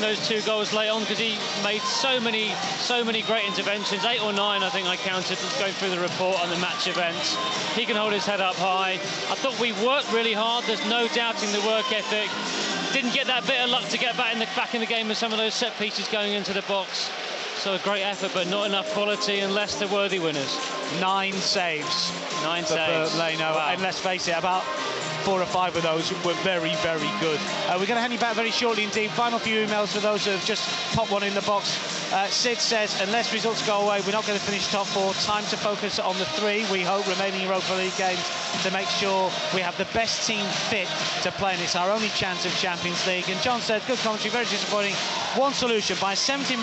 Those 2 goals late on, because he made so many great interventions, 8 or 9 I think I counted going through the report on the match events. He can hold his head up high. I thought we worked really hard, there's no doubting the work ethic. Didn't get that bit of luck to get back in the game with some of those set pieces going into the box. So a great effort, but not enough quality, and Leicester worthy winners. 9 saves. 9 saves. Leno, wow. And let's face it, about 4 or 5 of those were very, very good. We're going to hand you back very shortly indeed. Final few emails for those who have just popped one in the box. Sid says, unless results go away, we're not going to finish top 4. Time to focus on the 3, we hope, remaining Europa League games to make sure we have the best team fit to play, and it's our only chance of Champions League. And John said, good commentary, very disappointing. One solution, buy £75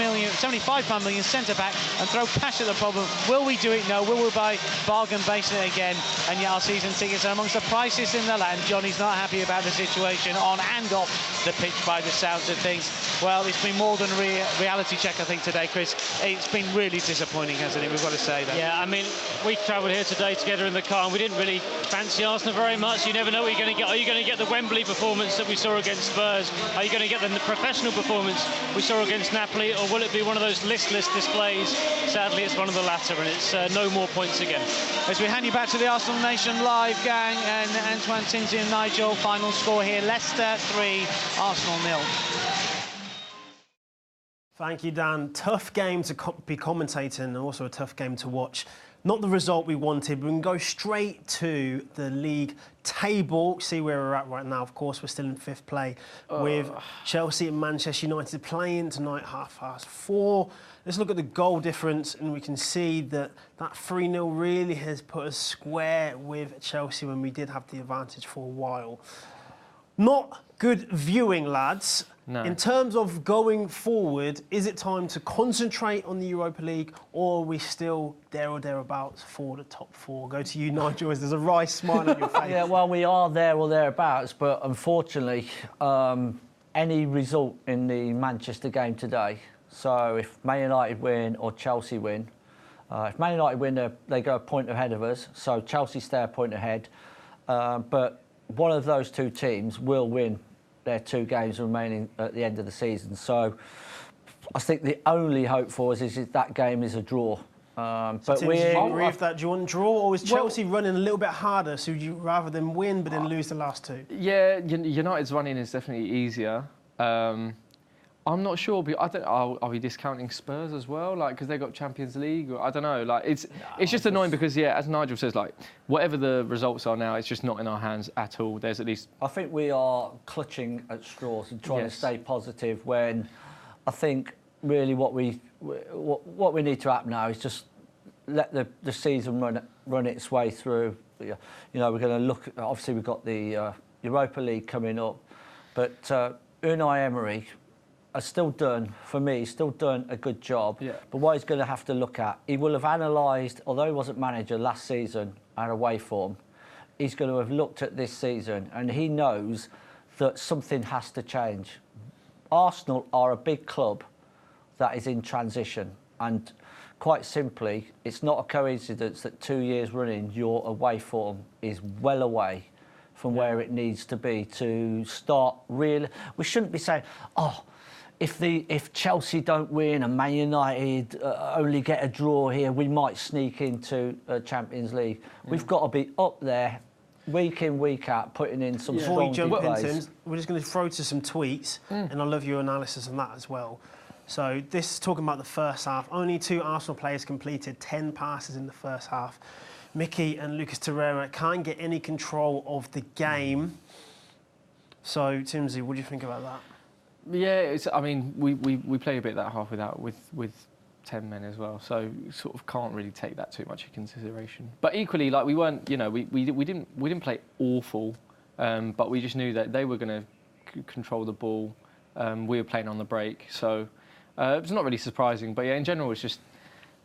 million centre-back and throw cash at the problem. Will we do it? No. Will we buy bargain basement again? And yet our season tickets are amongst the priciest in the land. Johnny's not happy about the situation on and off the pitch by the sounds of things. Well, it's been more than reality check, I think, today, Chris. It's been really disappointing, hasn't it? We've got to say that. Yeah, I mean, we travelled here today together in the car, and we didn't really fancy Arsenal very much. You never know what you're going to get. Are you going to get the Wembley performance that we saw against Spurs? Are you going to get the professional performance we saw against Napoli, or will it be one of those listless displays? Sadly, it's one of the latter, and it's no more points again. As we hand you back to the Arsenal Nation live gang, and Antoine, Tinsley and Nigel, final score here, Leicester 3, Arsenal 0. Thank you, Dan. Tough game to be commentating, and also a tough game to watch. Not the result we wanted. We can go straight to the league table, see where we're at right now. Of course, we're still in 5th place with Chelsea and Manchester United playing tonight 4:30. Let's look at the goal difference, and we can see that 3-0 really has put us square with Chelsea when we did have the advantage for a while. Not good viewing, lads. No. In terms of going forward, is it time to concentrate on the Europa League, or are we still there or thereabouts for the top 4? Go to you, Nigel, as there's a wry smile on your face. Yeah, well, we are there or thereabouts, but unfortunately, any result in the Manchester game today, so if Man United win or Chelsea win, if Man United win, they go a point ahead of us, so Chelsea stay a point ahead, but one of those 2 teams will win their 2 games remaining at the end of the season. So I think the only hope for us is that game is a draw. But do you agree with that? Do you want to draw, or is Chelsea running a little bit harder, so you rather than win but then lose the last 2? Yeah, United's running is definitely easier. I'm not sure, but I don't. Are we discounting Spurs as well? Like, because they got Champions League, or I don't know. Like, it's just annoying because, yeah, as Nigel says, like, whatever the results are now, it's just not in our hands at all. There's at least. I think we are clutching at straws and trying to stay positive. When I think really what we need to happen now is just let the season run its way through. You know, we're going to look. Obviously, we've got the Europa League coming up, but Unai Emery has still done a good job. Yeah. But what he's going to have to look at, he will have analysed, although he wasn't manager last season and away form, he's going to have looked at this season, and he knows that something has to change. Arsenal are a big club that is in transition, and quite simply, it's not a coincidence that 2 years running your away form is well away from where it needs to be to start really. We shouldn't be saying, if Chelsea don't win and Man United only get a draw here, we might sneak into Champions League. We've got to be up there, week in, week out, putting in some strong plays. We're just going to throw to some tweets, and I love your analysis on that as well. So this is talking about the first half. Only 2 Arsenal players completed 10 passes in the first half. Mickey and Lucas Torreira can't get any control of the game. So, Timsy, what do you think about that? Yeah, I mean, we play a bit that half with 10 men as well, so sort of can't really take that too much into consideration. But equally, like, we weren't, you know, we didn't play awful, but we just knew that they were going to control the ball. We were playing on the break, so it was not really surprising. But yeah, in general, it's just,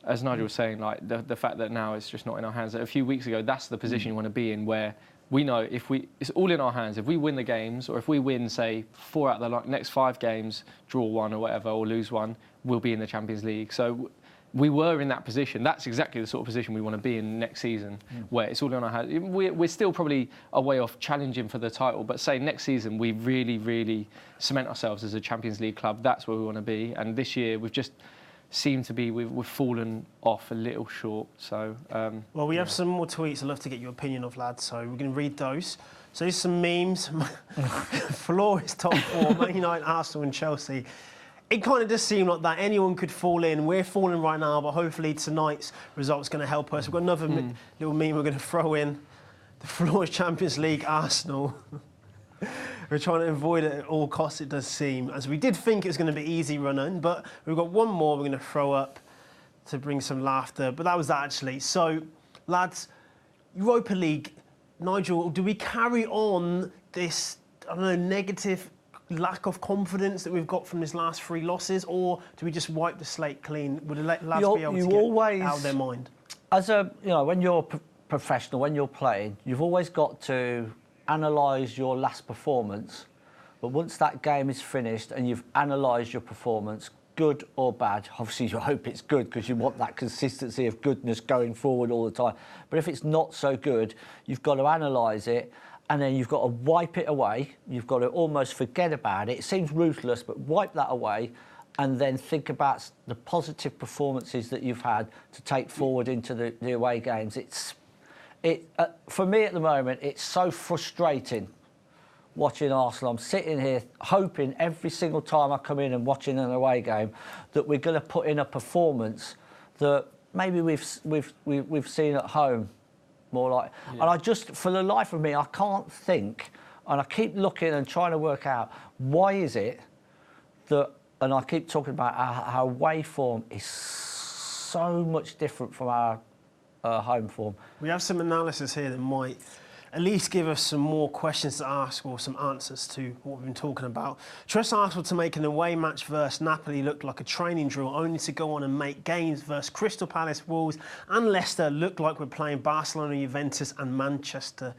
as Nigel was saying, like the fact that now it's just not in our hands. A few weeks ago, that's the position you want to be in, where we know it's all in our hands. If we win the games, or if we win, say, 4 out of the next 5 games, draw 1 or whatever, or lose 1, we'll be in the Champions League. So we were in that position. That's exactly the sort of position we want to be in next season, where it's all on our hands. We're still probably a way off challenging for the title, but say next season we really, really cement ourselves as a Champions League club. That's where we want to be. And this year we've just seemed to be, we've fallen off a little short. So well, we have some more tweets I'd love to get your opinion of, lads. So we're going to read those. So here's some memes. Floor is top four: Man United, Arsenal, and Chelsea. It kind of does seem like that. Anyone could fall in. We're falling right now, but hopefully tonight's result's going to help us. We've got another little meme we're going to throw in. The floor is Champions League, Arsenal. We're trying to avoid it at all costs, it does seem, as we did think it was going to be easy running, but we've got one more we're going to throw up to bring some laughter. But that was that, actually. So, lads, Europa League, Nigel, do we carry on this, I don't know, negative lack of confidence that we've got from these last 3 losses, or do we just wipe the slate clean? Would the lads be able to get out of their mind? As a, when you're professional, when you're playing, you've always got to analyse your last performance. But once that game is finished and you've analysed your performance, good or bad, obviously you hope it's good because you want that consistency of goodness going forward all the time. But if it's not so good, you've got to analyse it. And then you've got to wipe it away. You've got to almost forget about it. It seems ruthless, but wipe that away and then think about the positive performances that you've had to take forward into the away games. For me at the moment, it's so frustrating watching Arsenal. I'm sitting here hoping every single time I come in and watching an away game that we're going to put in a performance that maybe we've seen at home. More like, and I just, for the life of me, I can't think, and I keep looking and trying to work out why is it that, and I keep talking about our away form is so much different from our home form. We have some analysis here that might at least give us some more questions to ask or some answers to what we've been talking about. Trust Arsenal to make an away match versus Napoli look like a training drill, only to go on and make games versus Crystal Palace, Wolves and Leicester look like we're playing Barcelona, Juventus and Manchester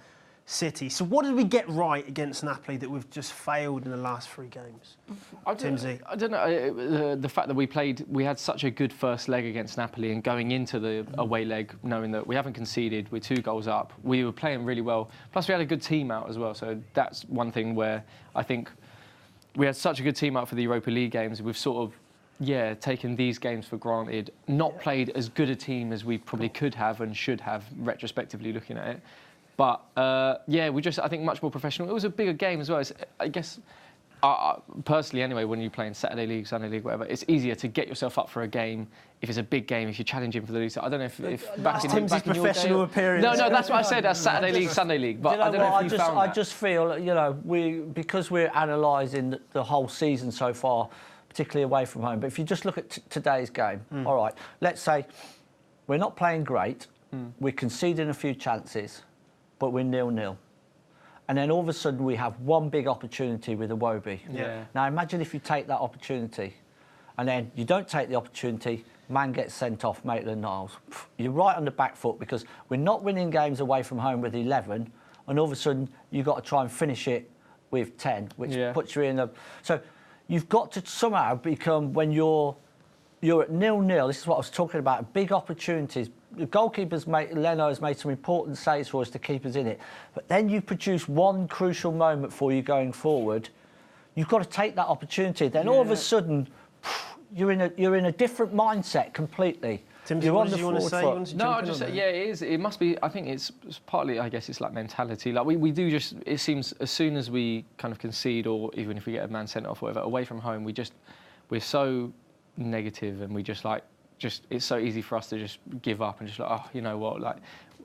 City. So what did we get right against Napoli that we've just failed in the last 3 games? I don't know. The fact that we had such a good first leg against Napoli, and going into the away leg, knowing that we haven't conceded, we're 2 goals up, we were playing really well. Plus, we had a good team out as well. So that's one thing where I think we had such a good team out for the Europa League games. We've sort of, taken these games for granted, not played as good a team as we probably could have and should have, retrospectively looking at it. But, we just, I think, much more professional. It was a bigger game as well. I guess, personally anyway, when you're playing Saturday League, Sunday League, whatever, it's easier to get yourself up for a game if it's a big game, if you're challenging for the league. I don't know if back in Tim's professional appearance. No, that's what I said, that's Saturday League, Sunday League. But I don't know if you found that. I just feel, because we're analysing the whole season so far, particularly away from home, but if you just look at today's game, all right, let's say we're not playing great, we're conceding a few chances, but we're 0-0. And then all of a sudden we have one big opportunity with Iwobi. Yeah. Now imagine if you take that opportunity and then you don't take the opportunity, man gets sent off, Maitland-Niles. You're right on the back foot because we're not winning games away from home with 11 and all of a sudden you've got to try and finish it with 10, which puts you in a... So you've got to somehow become, when you're at 0-0, this is what I was talking about, big opportunities. The Leno has made some important saves for us to keep us in it. But then you produce one crucial moment for you going forward. You've got to take that opportunity. Then all of a sudden, you're in a different mindset completely. Tim, you're on the forward foot. No, it is. It must be. I think it's partly. I guess it's like mentality. Like we do just. It seems as soon as we kind of concede, or even if we get a man sent off, or whatever, away from home, we're so negative, and we just it's so easy for us to just give up and just like, oh, you know what, like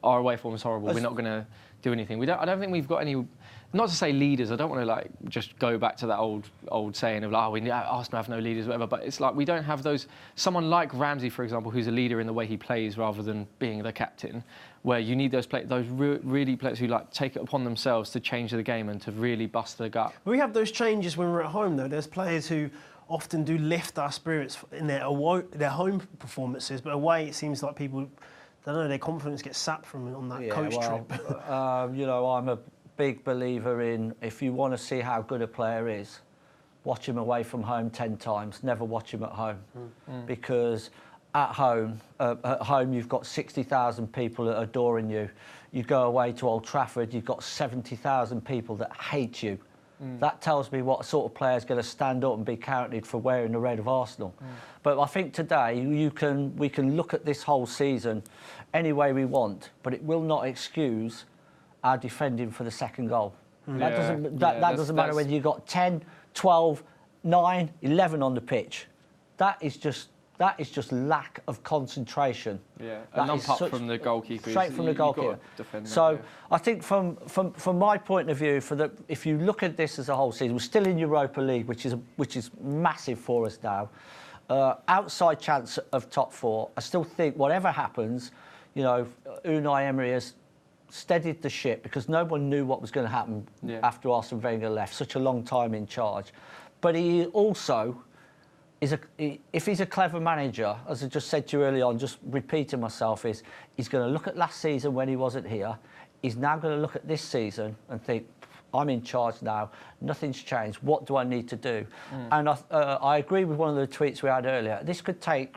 our away form is horrible. We're not going to do anything. I don't think we've got any. Not to say leaders. I don't want to like just go back to that old saying of like, Arsenal have no leaders, whatever. But it's like we don't have those. Someone like Ramsey, for example, who's a leader in the way he plays rather than being the captain. Where you need those really players who like take it upon themselves to change the game and to really bust the gut. We have those changes when we're at home, though. There's players who often do lift our spirits in their home performances, but away it seems like people, I don't know, their confidence gets sapped from on that coach trip. I'm a big believer in, if you want to see how good a player is, watch him away from home 10 times, never watch him at home. Because at home. At home, you've got 60,000 people adoring you. You go away to Old Trafford, you've got 70,000 people that hate you. That tells me what sort of player is going to stand up and be counted for wearing the red of Arsenal. But I think today we can look at this whole season any way we want, but it will not excuse our defending for the second goal. That doesn't matter whether you've got 10, 12, 9, 11 on the pitch. That is just lack of concentration. Yeah, and non-pop from the goalkeeper. Straight from the goalkeeper. So I think from my point of view, if you look at this as a whole season, we're still in Europa League, which is massive for us now. Outside chance of top 4. I still think whatever happens, you know, Unai Emery has steadied the ship because no one knew what was going to happen after Arsene Wenger left. Such a long time in charge, but he also if he's a clever manager, as I just said to you early on, just repeating myself, he's going to look at last season when he wasn't here. He's now going to look at this season and think, I'm in charge now. Nothing's changed. What do I need to do? And I agree with one of the tweets we had earlier. This could take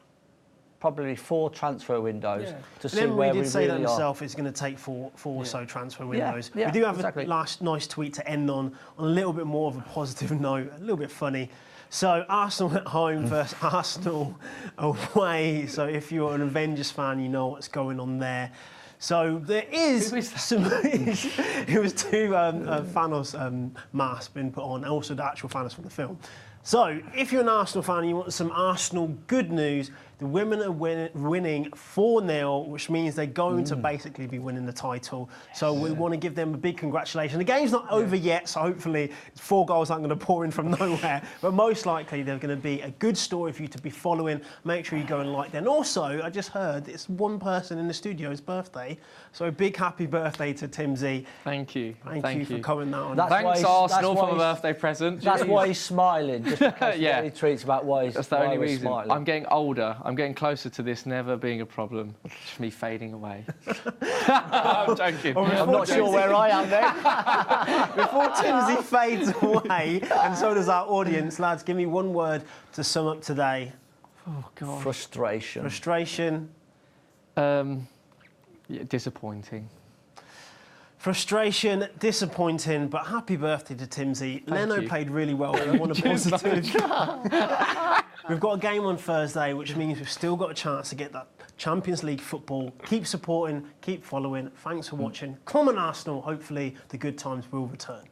probably 4 transfer windows to see where we really are. He did say that himself. It's going to take four or so transfer windows. We do have a last nice tweet to end on a little bit more of a positive note, a little bit funny. So Arsenal at home versus Arsenal away. So if you're an Avengers fan, you know what's going on there. So there is some. It was 2 Thanos masks been put on, and also the actual Thanos from the film. So if you're an Arsenal fan and you want some Arsenal good news, the women are winning 4-0, which means they're going to basically be winning the title. So we want to give them a big congratulations. The game's not over yet, so hopefully 4 goals aren't going to pour in from nowhere. But most likely they're going to be a good story for you to be following. Make sure you go and like them. And also, I just heard it's one person in the studio's birthday. So a big happy birthday to Tim Z. Thank you. Thank you for coming that on. Thanks, Arsenal, for a birthday present. That's why he's smiling. Just because he tweets about why he's That's the only reason. Smiling. I'm getting older. I'm getting closer to this never being a problem. Just me fading away. I'm joking. I'm not sure where I am then. Before Tim Z fades away, and so does our audience, lads, give me one word to sum up today. Oh, God. Frustration. Frustration. Disappointing. Frustration, disappointing, but happy birthday to Tim Z. Leno played really well. We want a positive. We've got a game on Thursday, which means we've still got a chance to get that Champions League football. Keep supporting, keep following. Thanks for watching. Come on, Arsenal. Hopefully, the good times will return.